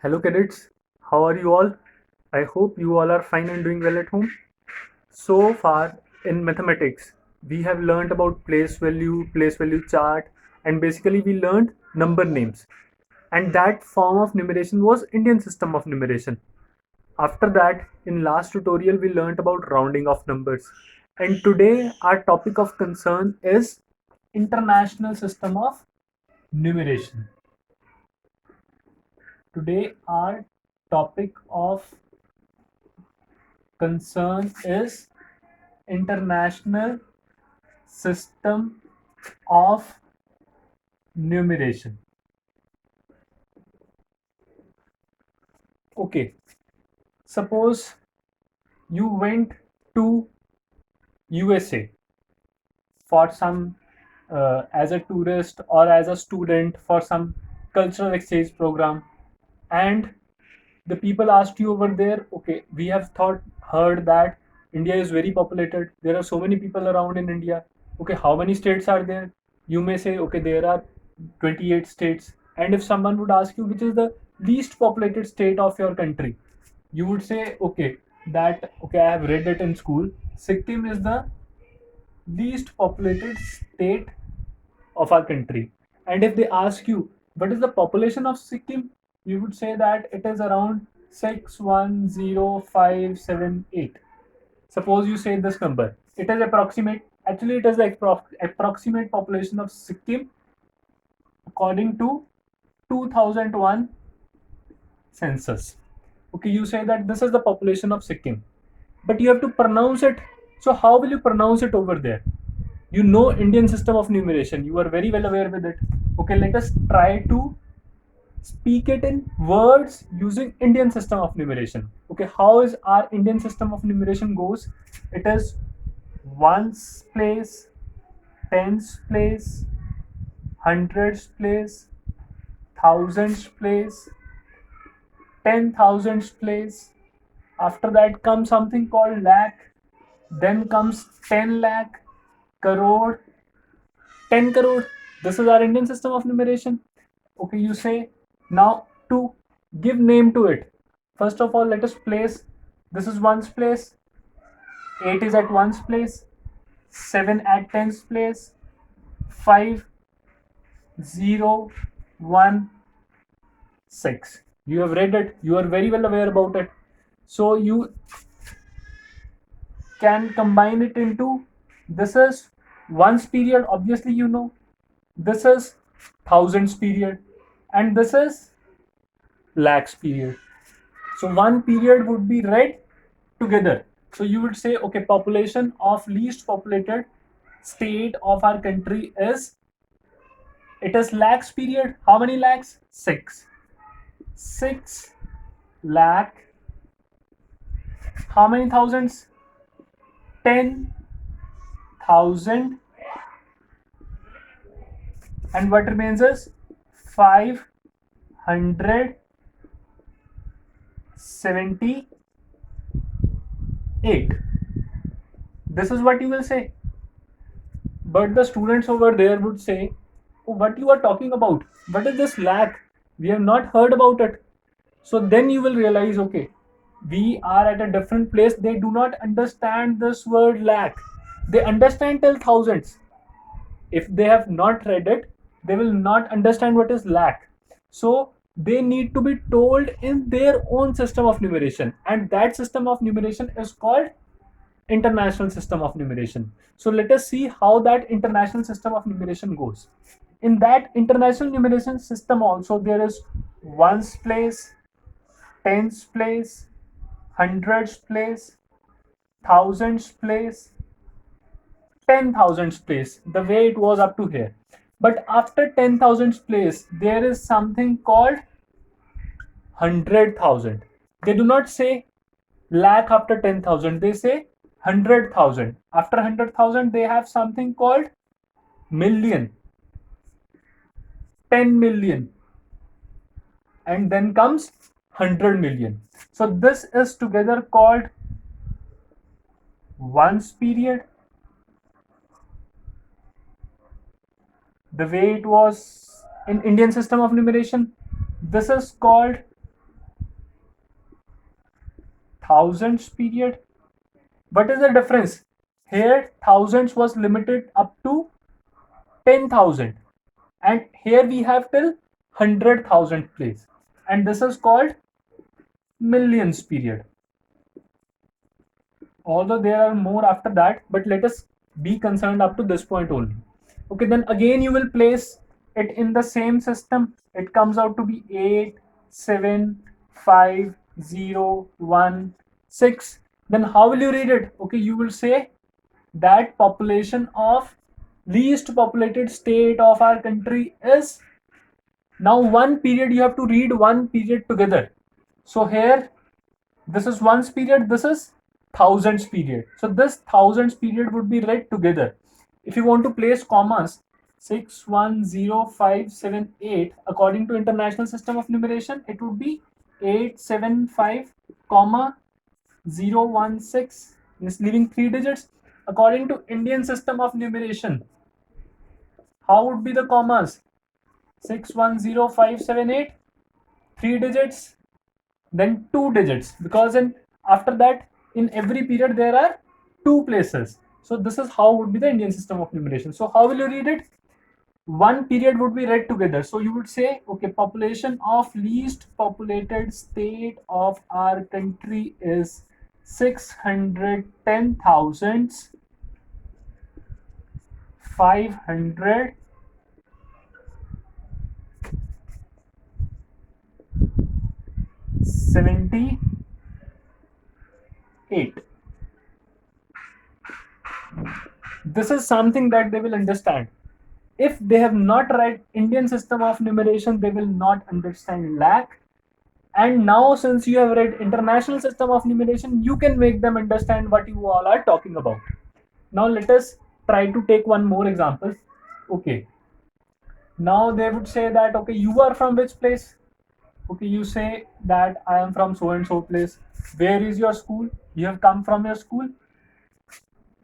Hello, cadets. How are you all? I hope you all are fine and doing well at home. So far, in mathematics, we have learned about place value chart, and basically, we learned number names. And that form of numeration was Indian system of numeration. After that, in last tutorial, we learned about rounding of numbers. And today, our topic of concern is international system of numeration. Today, our topic of concern is international system of numeration. Okay, suppose you went to USA for some as a tourist or as a student for some cultural exchange program, and the people asked you over there, okay, we have thought heard that India is very populated, there are so many people around in India. Okay, how many states are there? You may say, okay, there are 28 states. And if someone would ask you which is the least populated state of your country, you would say, okay, that okay, I have read it in school, Sikkim is the least populated state of our country. And if they ask you what is the population of Sikkim, you would say that it is around 610,578. Suppose you say this number. It is approximate. Actually, it is the approximate population of Sikkim according to 2001 census. Okay, you say that this is the population of Sikkim, but you have to pronounce it. So how will you pronounce it over there? You know Indian system of numeration. You are very well aware with it. Okay, let us try to speak it in words using Indian system of numeration. Okay, how is our Indian system of numeration goes? It is ones place, tens place, hundreds place, thousands place, 10,000s place. After that comes something called lakh. Then comes 10 lakh, crore, 10 crore. This is our Indian system of numeration. Okay, you say now to give name to it. First of all, let us place. This is ones place. 8 is at ones place. 7 at tens place. 5, 0, 1, 6. You have read it. You are very well aware about it. So you can combine it into this is ones period. Obviously, you know this is thousands period, and this is lakhs period. So one period would be read together. So you would say, okay, population of least populated state of our country is, it is lakhs period. How many lakhs? 6. 6 lakh. How many thousands? 10,000. And what remains is 578. This is what you will say. But the students over there would say, oh, what you are talking about? What is this lakh? We have not heard about it. So then you will realize, okay, we are at a different place. They do not understand this word lakh. They understand till thousands. If they have not read it, they will not understand what is lakh. So they need to be told in their own system of numeration, and that system of numeration is called international system of numeration. So let us see how that international system of numeration goes. In that international numeration system also, there is ones place, tens place, hundreds place, thousands place, 10,000s place, the way it was up to here. But after 10,000s place, there is something called 100,000. They do not say lakh after 10,000, they say 100,000. After 100,000, they have something called million, 10 million, and then comes 100 million. So this is together called ones period, the way it was in Indian system of numeration. This is called thousands period. What is the difference? Here thousands was limited up to 10,000, and here we have till 100,000 place, and this is called millions period. Although there are more after that, but let us be concerned up to this point only. Okay, then again you will place it in the same system. It comes out to be 8 7 5 0 1 6. Then how will you read it? Okay, you will say that population of least populated state of our country is. Now one period, you have to read one period together. So here this is ones period, this is thousands period. So this thousands period would be read together. If you want to place commas, 6 1 0 5 7 8, according to international system of numeration, it would be 8 7 5 comma 0 1 6, is leaving 3 digits. According to Indian system of numeration, how would be the commas? 6 1 0 5 7 8, 3 digits, then 2 digits, because in after that in every period there are 2 places. So this is how would be the Indian system of numeration. So how will you read it? One period would be read together. So you would say, okay, population of least populated state of our country is 610,578. This is something that they will understand. If they have not read Indian system of numeration, they will not understand lakh. And now since you have read international system of numeration, you can make them understand what you all are talking about. Now let us try to take one more example. Okay, now they would say that, okay, you are from which place? Okay, you say that I am from so and so place. Where is your school? You have come from your school.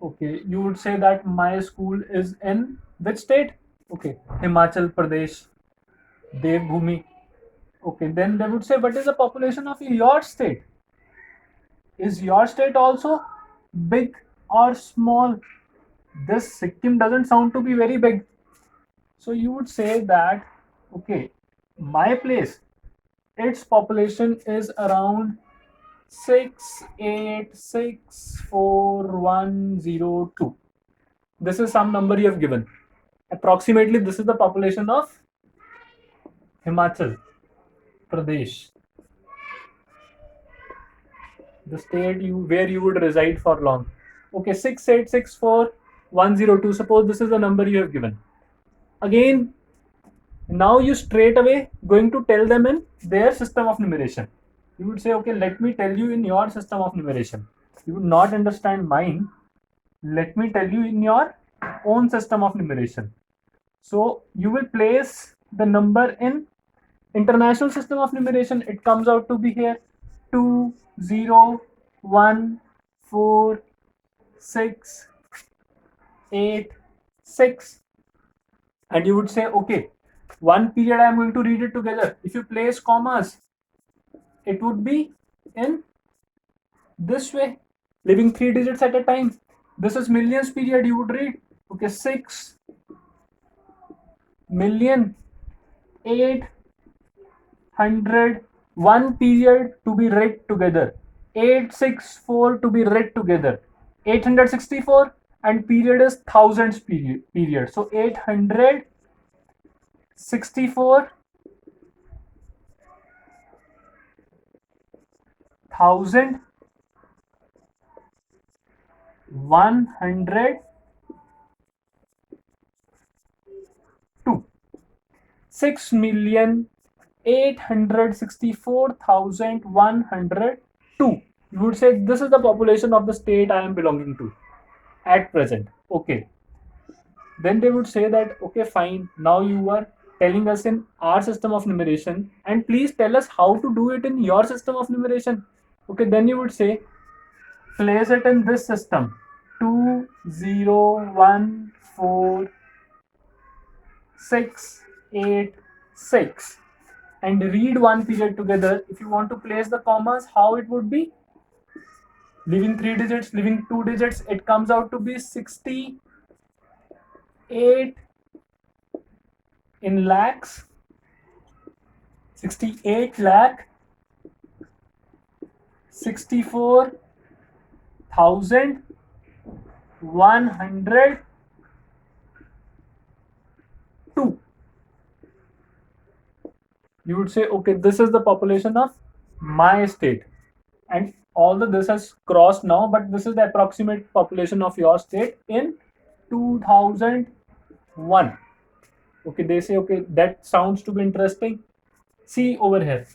Okay, you would say that my school is in which state? Okay, Himachal Pradesh, Devbhumi. Okay, then they would say, what is the population of your state? Is your state also big or small? This Sikkim doesn't sound to be very big. So you would say that, okay, my place, its population is around 6864102. This is some number you have given. Approximately, this is the population of Himachal Pradesh, the state where you would reside for long. Okay, 6864102. Suppose this is the number you have given. Again, now you straight away going to tell them in their system of numeration. You would say, okay, let me tell you in your system of numeration. You would not understand mine. Let me tell you in your own system of numeration. So you will place the number in international system of numeration. It comes out to be here 2 0 1 4 6 8 6, and you would say, okay, one period I am going to read it together. If you place commas, it would be in this way, leaving 3 digits at a time. This is millions period. You would read, okay, 6 million 800, one period to be read together, 864 to be read together, 864, and period is thousands period. So 864 thousand 102. 6,864,102. You would say this is the population of the state I am belonging to at present. Okay. Then they would say that, okay, fine. Now you are telling us in our system of numeration, and please tell us how to do it in your system of numeration. Okay, then you would say, place it in this system, 2 0 1 4 6 8 6, and read one period together. If you want to place the commas, how it would be? leaving 3 digits, leaving 2 digits, it comes out to be 68 in lakhs, 68 lakh 64,102. You would say, okay, this is the population of my state, and although this has crossed now, but this is the approximate population of your state in 2001. Okay, they say, okay, that sounds to be interesting. See over here,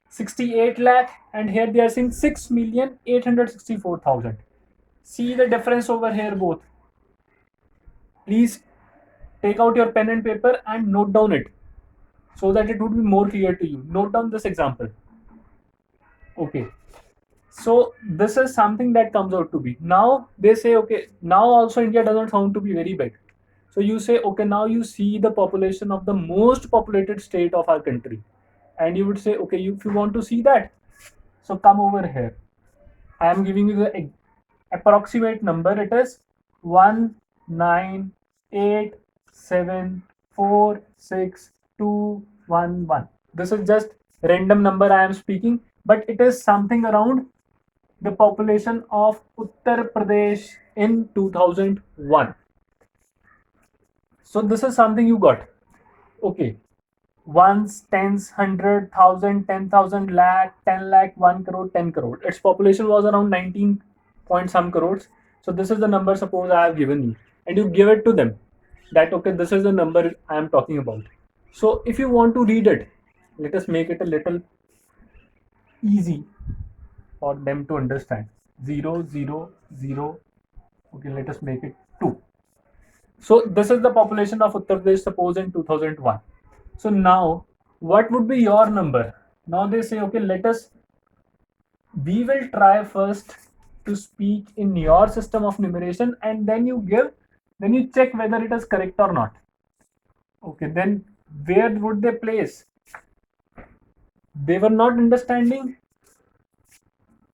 68 lakh, and here they are saying 6,864,000. See the difference over here both. Please take out your pen and paper and note down it so that it would be more clear to you. Note down this example. Okay. So this is something that comes out to be. Now they say, okay, now also India doesn't sound to be very big. So you say, okay, now you see the population of the most populated state of our country. And you would say, okay, if you want to see that, so come over here. I am giving you the approximate number. It is 198,746,211. This is just random number I am speaking, but it is something around the population of Uttar Pradesh in 2001. So this is something you got. Okay. Ones, tens, 100,000, 10,000, lakh, 10 lakh, 1 crore, 10 crore. Its population was around 19 point some crores. So this is the number suppose I have given you. And you give it to them that, okay, this is the number I am talking about. So if you want to read it, let us make it a little easy for them to understand. 0, 0, 0. Okay, let us make it 2. So this is the population of Uttar Pradesh suppose in 2001. So now what would be your number? Now they say, okay, we will try first to speak in your system of numeration, and then you check whether it is correct or not. Okay, then where would they place? They were not understanding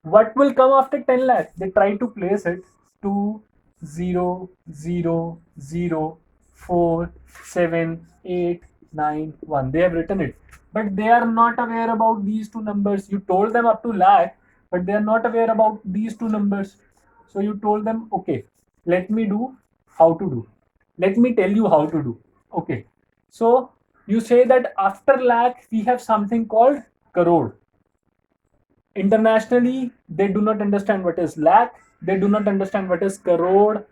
what will come after 10 lakh. They try to place it 2, 0, 0, 0, 4, 7, 8, 9, 1. They have written it, but they are not aware about these two numbers. You told them up to lakh, but they are not aware about these two numbers. So you told them, okay, let me do how to do. Let me tell you how to do. Okay. So you say that after lakh, we have something called crore. Internationally, they do not understand what is lakh, they do not understand what is crore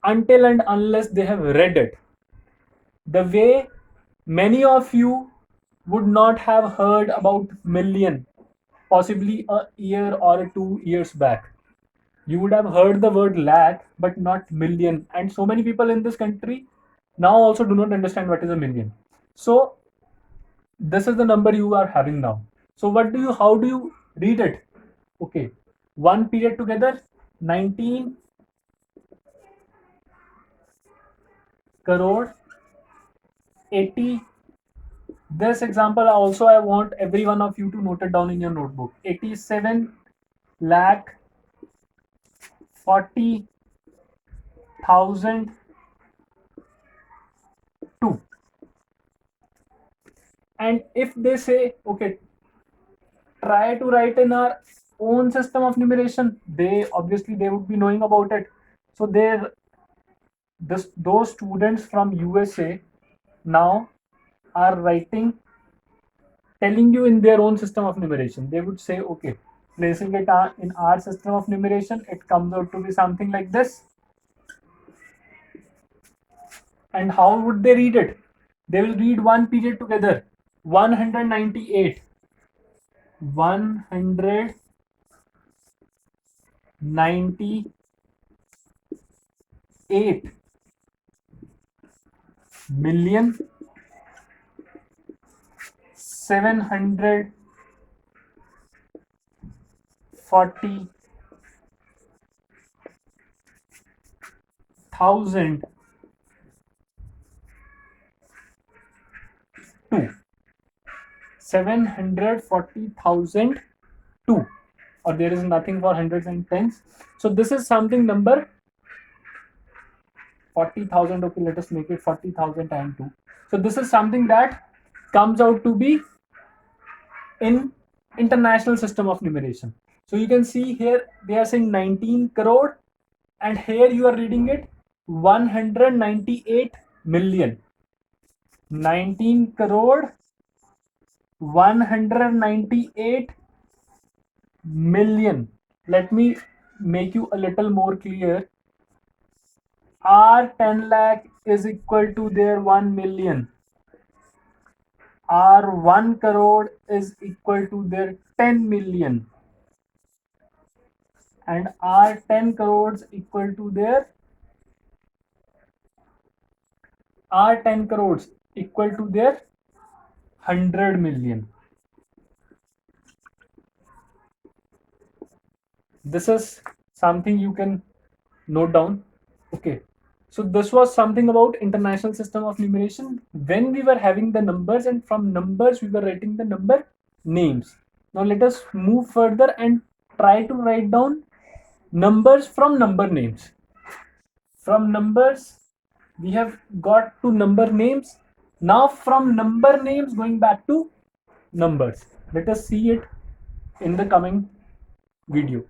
until and unless they have read it. The way many of you would not have heard about million, possibly a year or 2 years back. You would have heard the word lakh, but not million. And so many people in this country now also do not understand what is a million. So this is the number you are having now. So how do you read it? Okay, one period together, 19 crore 80. This example also I want every one of you to note it down in your notebook. 87 lakh 40,000 2. And if they say, okay, try to write in our own system of numeration, they obviously they would be knowing about it. So those students from USA now are writing, telling you in their own system of numeration. They would say, okay, placing it in our system of numeration, it comes out to be something like this. And how would they read it? They will read one period together, 198. 198,740,002. or there is nothing for hundreds and tens. So this is something number 40,000. Okay, let us make it 40,000 and 2. So this is something that comes out to be in international system of numeration. So you can see here they are saying 19 crore, and here you are reading it 198 million. 19 crore 198 million. Let me make you a little more clear. Our 10 lakh is equal to their 1 million. Our 1 crore is equal to their 10 million. And our 10 crores equal to their 100 million. This is something you can note down. Okay, so this was something about international system of numeration when we were having the numbers, and from numbers we were writing the number names. Now let us move further and try to write down numbers from number names. From numbers we have got to number names. Now from number names going back to numbers. Let us see it in the coming video.